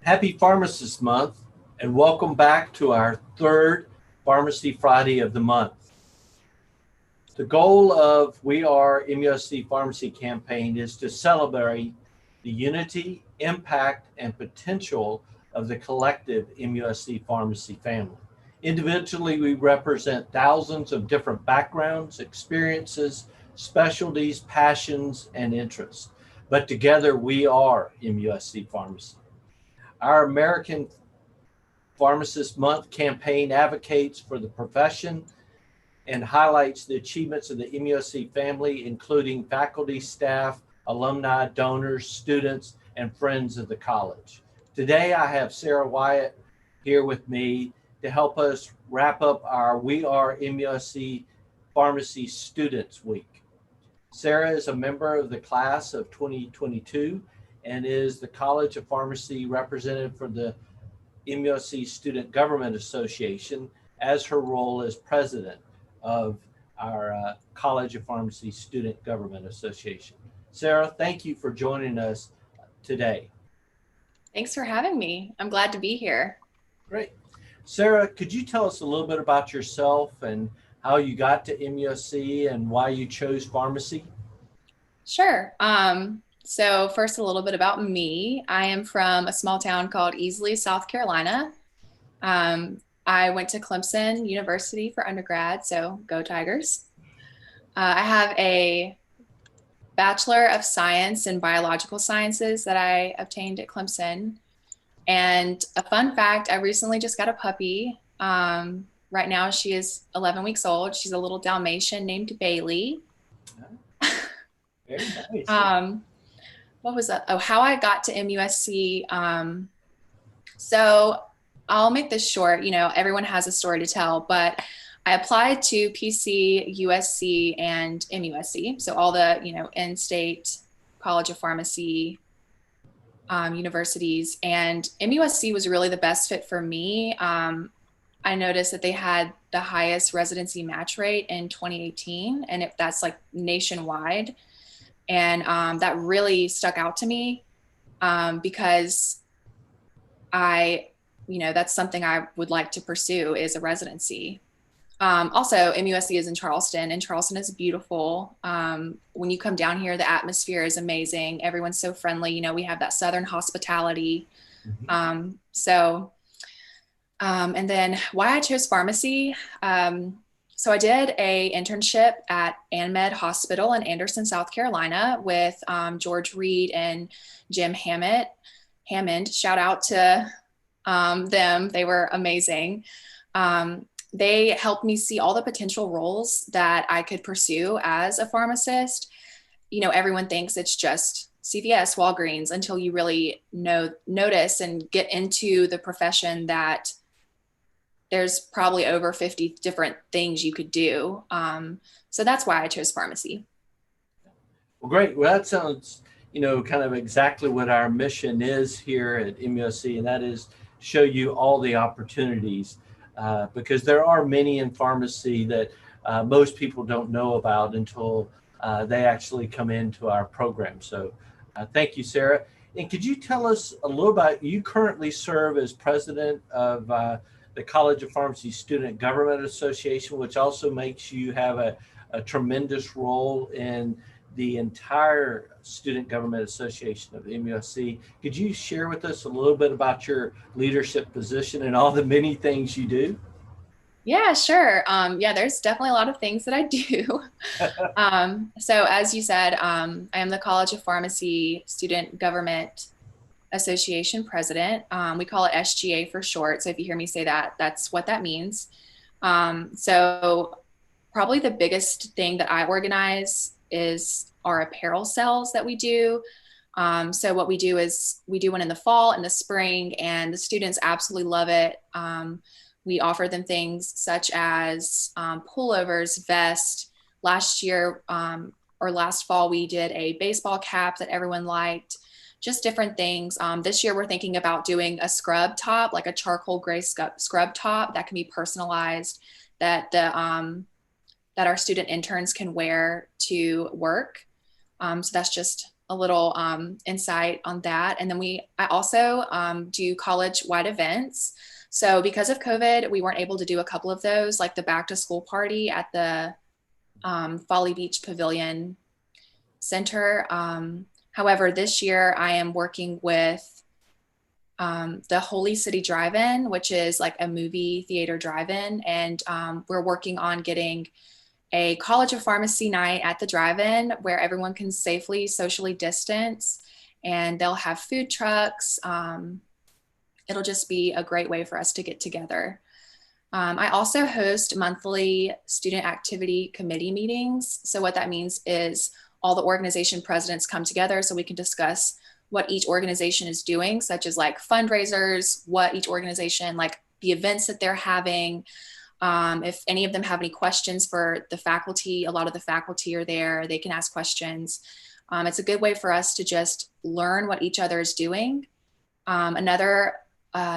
Happy Pharmacist Month, and welcome back to our third Pharmacy Friday of the month. The goal of We Are MUSC Pharmacy campaign is to celebrate the unity, impact, and potential of the collective MUSC Pharmacy family. Individually, we represent thousands of different backgrounds, experiences, specialties, passions, and interests. But together, we are MUSC Pharmacy. Our American Pharmacist Month campaign advocates for the profession and highlights the achievements of the MUSC family, including faculty, staff, alumni, donors, students, and friends of the college. Today, I have Sarah Wyatt here with me to help us wrap up our We Are MUSC Pharmacy Students Week. Sarah is a member of the class of 2022 and is the College of Pharmacy representative for the MUSC Student Government Association as her role as president of our College of Pharmacy Student Government Association. Sarah, thank you for joining us today. Thanks for having me. I'm glad to be here. Great. Sarah, could you tell us a little bit about yourself and how you got to MUSC and why you chose pharmacy? Sure. So first, a little bit about me. I am from a small town called Easley, South Carolina. I went to Clemson University for undergrad, so go Tigers. I have a Bachelor of Science in Biological Sciences that I obtained at Clemson. And a fun fact, I recently just got a puppy. Right now, she is 11 weeks old. She's a little Dalmatian named Bailey. Very nice. What was that? Oh, how I got to MUSC. So I'll make this short. You know, everyone has a story to tell, but I applied to PC, USC, and MUSC. So all the, in-state College of Pharmacy universities. And MUSC was really the best fit for me. I noticed that they had the highest residency match rate in 2018, and if that's like nationwide. And that really stuck out to me because that's something I would like to pursue is a residency. Also, MUSC is in Charleston, and Charleston is beautiful. When you come down here, the atmosphere is amazing. Everyone's so friendly. You know, we have that Southern hospitality. Mhm. And then why I chose pharmacy. So I did a internship at AnMed Hospital in Anderson, South Carolina with George Reed and Jim Hammond. Shout out to them. They were amazing. They helped me see all the potential roles that I could pursue as a pharmacist. You know, everyone thinks it's just CVS, Walgreens, until you really notice and get into the profession that there's probably over 50 different things you could do. So that's why I chose pharmacy. Well, great. Well, that sounds, kind of exactly what our mission is here at MUSC, and that is show you all the opportunities because there are many in pharmacy that most people don't know about until they actually come into our program. So thank you, Sarah. And could you tell us a little about, you currently serve as president of the College of Pharmacy Student Government Association, which also makes you have a tremendous role in the entire Student Government Association of MUSC. Could you share with us a little bit about your leadership position and all the many things you do? Yeah, sure. Yeah, there's definitely a lot of things that I do. So as you said, I am the College of Pharmacy Student Government Association president. We call it SGA for short. So if you hear me say that, that's what that means. So probably the biggest thing that I organize is our apparel sales that we do. So what we do is we do one in the fall and the spring, and the students absolutely love it. We offer them things such as pullovers, vest. Last year or last fall, we did a baseball cap that everyone liked, just different things. This year, we're thinking about doing a scrub top, like a charcoal gray scrub top that can be personalized, that that our student interns can wear to work. So that's just a little insight on that. And then I also do college-wide events. So because of COVID, we weren't able to do a couple of those, like the back to school party at the Folly Beach Pavilion Center. However, this year I am working with the Holy City Drive-In, which is like a movie theater drive-in. And we're working on getting a College of Pharmacy night at the drive-in where everyone can safely socially distance, and they'll have food trucks. It'll just be a great way for us to get together. I also host monthly student activity committee meetings. So what that means is all the organization presidents come together so we can discuss what each organization is doing, such as like fundraisers, what each organization, like the events that they're having. If any of them have any questions for the faculty, a lot of the faculty are there, they can ask questions. It's a good way for us to just learn what each other is doing. Another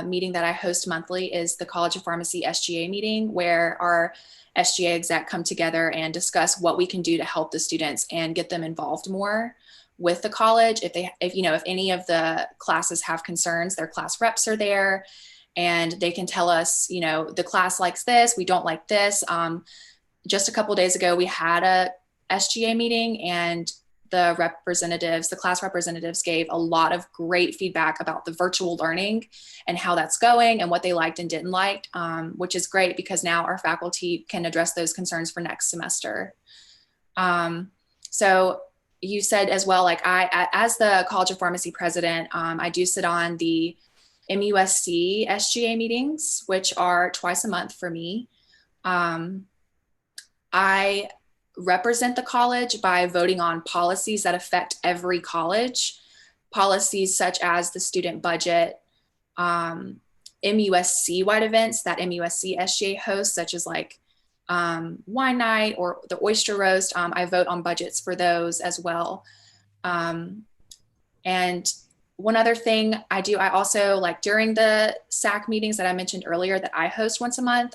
meeting that I host monthly is the College of Pharmacy SGA meeting, where our SGA exec come together and discuss what we can do to help the students and get them involved more with the college. If any of the classes have concerns, their class reps are there and they can tell us, the class likes this, we don't like this. Just a couple of days ago, we had a SGA meeting, and the class representatives gave a lot of great feedback about the virtual learning and how that's going and what they liked and didn't like, which is great because now our faculty can address those concerns for next semester. So you said as well, like as the College of Pharmacy president, I do sit on the MUSC SGA meetings, which are twice a month for me. I represent the college by voting on policies that affect every college, policies such as the student budget, MUSC-wide events that MUSC SGA hosts, such as like wine night or the oyster roast. I vote on budgets for those as well. And one other thing I do, I also like during the SAC meetings that I mentioned earlier that I host once a month,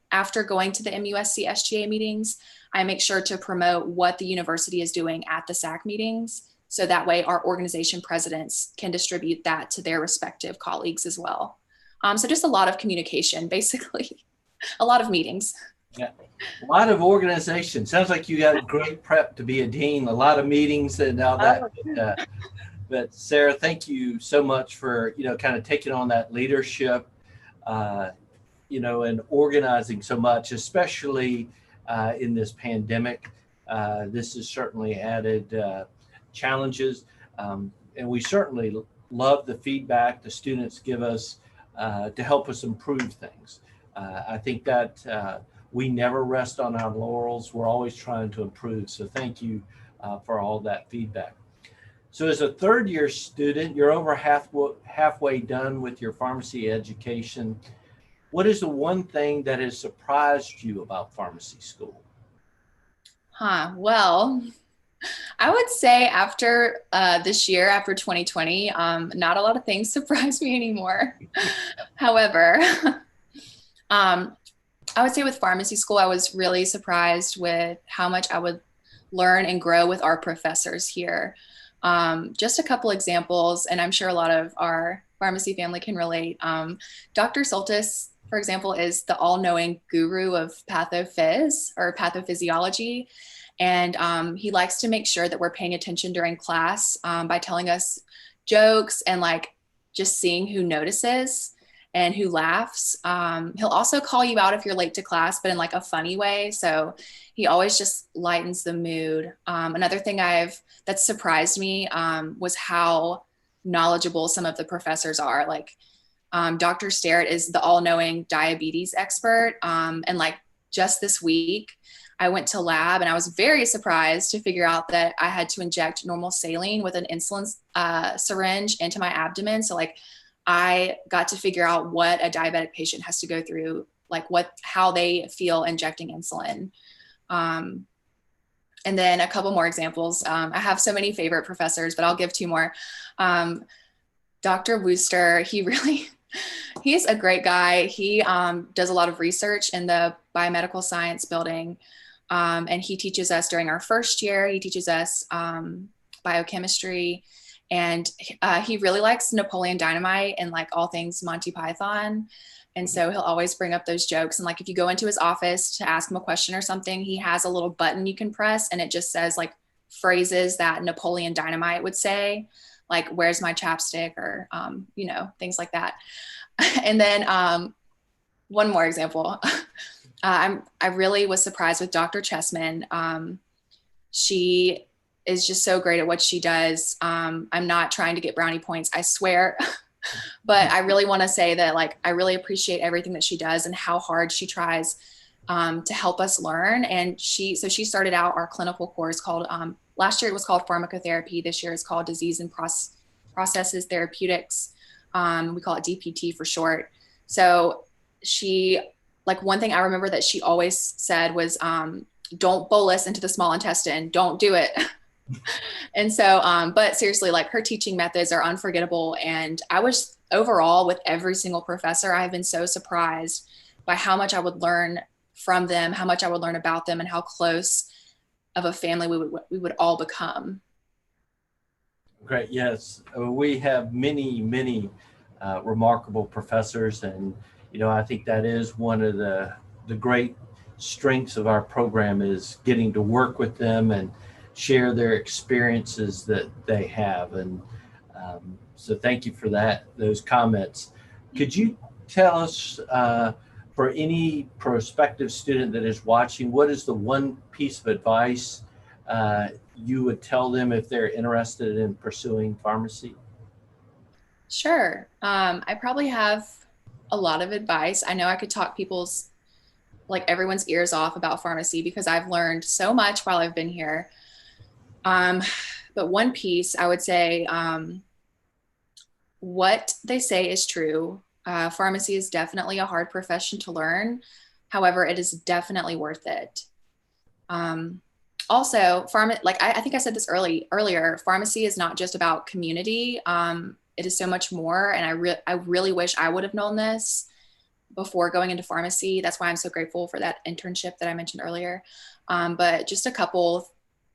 after going to the MUSC SGA meetings, I make sure to promote what the university is doing at the SAC meetings. So that way our organization presidents can distribute that to their respective colleagues as well. So just a lot of communication, basically, a lot of meetings. Yeah, a lot of organization. Sounds like you got great prep to be a dean, a lot of meetings and all that. But Sarah, thank you so much for, kind of taking on that leadership, and organizing so much, especially in this pandemic. This has certainly added challenges, and we certainly love the feedback the students give us to help us improve things. I think that we never rest on our laurels. We're always trying to improve. So thank you for all that feedback. So as a third-year student, you're over halfway done with your pharmacy education. What is the one thing that has surprised you about pharmacy school? Well, I would say after this year, after 2020, not a lot of things surprise me anymore. However, I would say with pharmacy school, I was really surprised with how much I would learn and grow with our professors here. Just a couple examples, and I'm sure a lot of our pharmacy family can relate. Dr. Soltis, for example, is the all-knowing guru of pathophys or pathophysiology. And he likes to make sure that we're paying attention during class by telling us jokes and like just seeing who notices and who laughs. He'll also call you out if you're late to class, but in like a funny way. So he always just lightens the mood. Another thing that surprised me was how knowledgeable some of the professors are. Like Dr. Starrett is the all-knowing diabetes expert. And like just this week, I went to lab and I was very surprised to figure out that I had to inject normal saline with an insulin syringe into my abdomen. So like I got to figure out what a diabetic patient has to go through, like how they feel injecting insulin. And then a couple more examples. I have so many favorite professors, but I'll give two more. Dr. Wooster, he's a great guy. He does a lot of research in the biomedical science building. And he teaches us during our first year, he teaches us biochemistry. And he really likes Napoleon Dynamite and like all things Monty Python. And so he'll always bring up those jokes. And like if you go into his office to ask him a question or something, he has a little button you can press and it just says like phrases that Napoleon Dynamite would say, like, where's my chapstick, or, things like that. And then one more example. I really was surprised with Dr. Chessman. She is just so great at what she does. I'm not trying to get brownie points, I swear. But I really want to say that, like, I really appreciate everything that she does and how hard she tries to help us learn. And she started out our clinical course called, last year it was called pharmacotherapy. This year it's called disease and processes therapeutics. We call it DPT for short. So she, like, one thing I remember that she always said was, don't bolus into the small intestine, don't do it. And so, but seriously, like, her teaching methods are unforgettable. And I was overall, with every single professor, I've been so surprised by how much I would learn from them, how much I would learn about them, and how close of a family we would all become. Great. Yes. We have many, many remarkable professors. And, I think that is one of the great strengths of our program, is getting to work with them and share their experiences that they have. And so thank you for those comments. Could you tell us, for any prospective student that is watching, what is the one piece of advice you would tell them if they're interested in pursuing pharmacy? Sure. I probably have a lot of advice. I know I could talk everyone's ears off about pharmacy, because I've learned so much while I've been here. But one piece I would say, what they say is true. Pharmacy is definitely a hard profession to learn. However, it is definitely worth it. Also, I think I said this earlier, pharmacy is not just about community. It is so much more. And I really wish I would have known this before going into pharmacy. That's why I'm so grateful for that internship that I mentioned earlier. But just a couple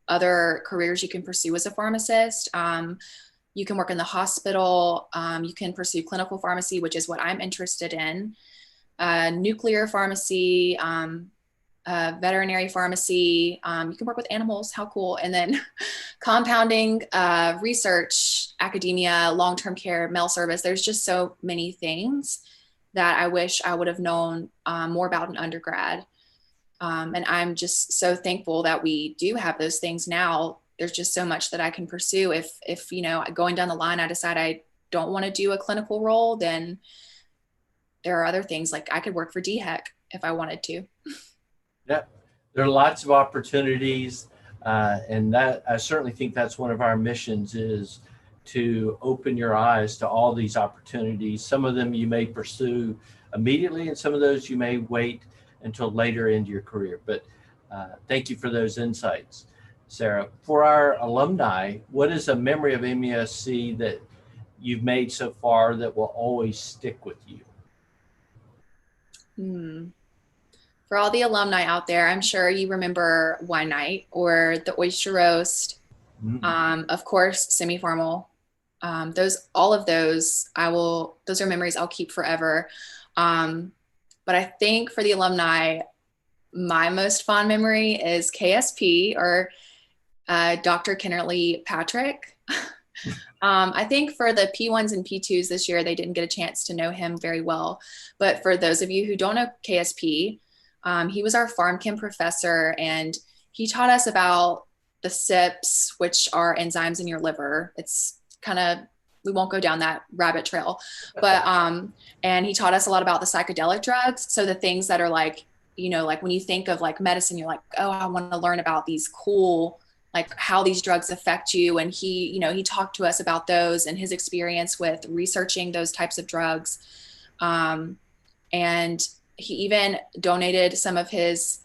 other careers you can pursue as a pharmacist. You can work in the hospital. You can pursue clinical pharmacy, which is what I'm interested in. Nuclear pharmacy, veterinary pharmacy. You can work with animals. How cool. And then compounding, research, academia, long-term care, mail service. There's just so many things that I wish I would have known more about in undergrad. And I'm just so thankful that we do have those things now. There's just so much that I can pursue. If going down the line, I decide I don't want to do a clinical role, then there are other things, like I could work for DHEC if I wanted to. Yeah, there are lots of opportunities. And that, I certainly think that's one of our missions, is to open your eyes to all these opportunities. Some of them you may pursue immediately, and some of those you may wait until later into your career. But thank you for those insights, Sarah. For our alumni, what is a memory of MUSC that you've made so far that will always stick with you? For all the alumni out there, I'm sure you remember wine night or the oyster roast. Of course, semi-formal. Those are memories I'll keep forever. But I think for the alumni, my most fond memory is KSP, or Dr. Kennerly Patrick. I think for the P1s and P2s this year, they didn't get a chance to know him very well. But for those of you who don't know KSP, he was our pharm chem professor, and he taught us about the CYPs, which are enzymes in your liver. It's we won't go down that rabbit trail, but, and he taught us a lot about the psychedelic drugs. So the things that are like when you think of like medicine, you're like, oh, I want to learn about these cool, like how these drugs affect you. And he talked to us about those and his experience with researching those types of drugs. And he even donated some of his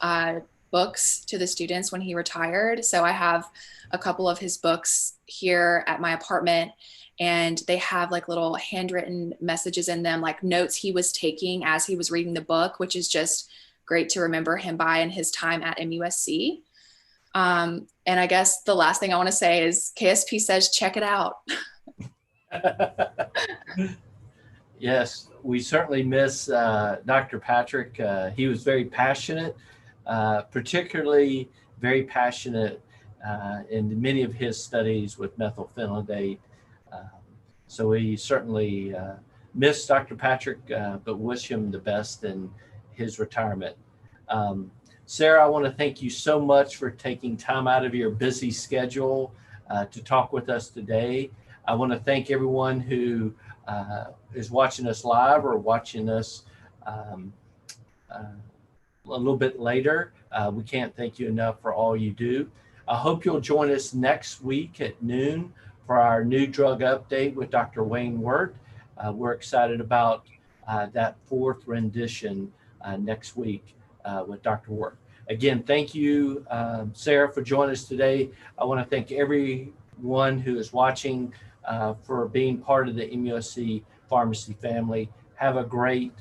books to the students when he retired. So I have a couple of his books here at my apartment, and they have like little handwritten messages in them, like notes he was taking as he was reading the book, which is just great to remember him by in his time at MUSC. And I guess the last thing I want to say is KSP says, check it out. Yes, we certainly miss Dr. Patrick. He was very passionate, particularly very passionate in many of his studies with methylphenidate. Um, so we certainly miss Dr. Patrick, but wish him the best in his retirement. Um, Sarah, I want to thank you so much for taking time out of your busy schedule to talk with us today. I want to thank everyone who is watching us live or watching us um, a little bit later. We can't thank you enough for all you do. I hope you'll join us next week at noon for our new drug update with Dr. Wayne Wirt. We're excited about that fourth rendition next week with Dr. Wirt. Again, thank you, Sarah, for joining us today. I want to thank everyone who is watching for being part of the MUSC Pharmacy family. Have a great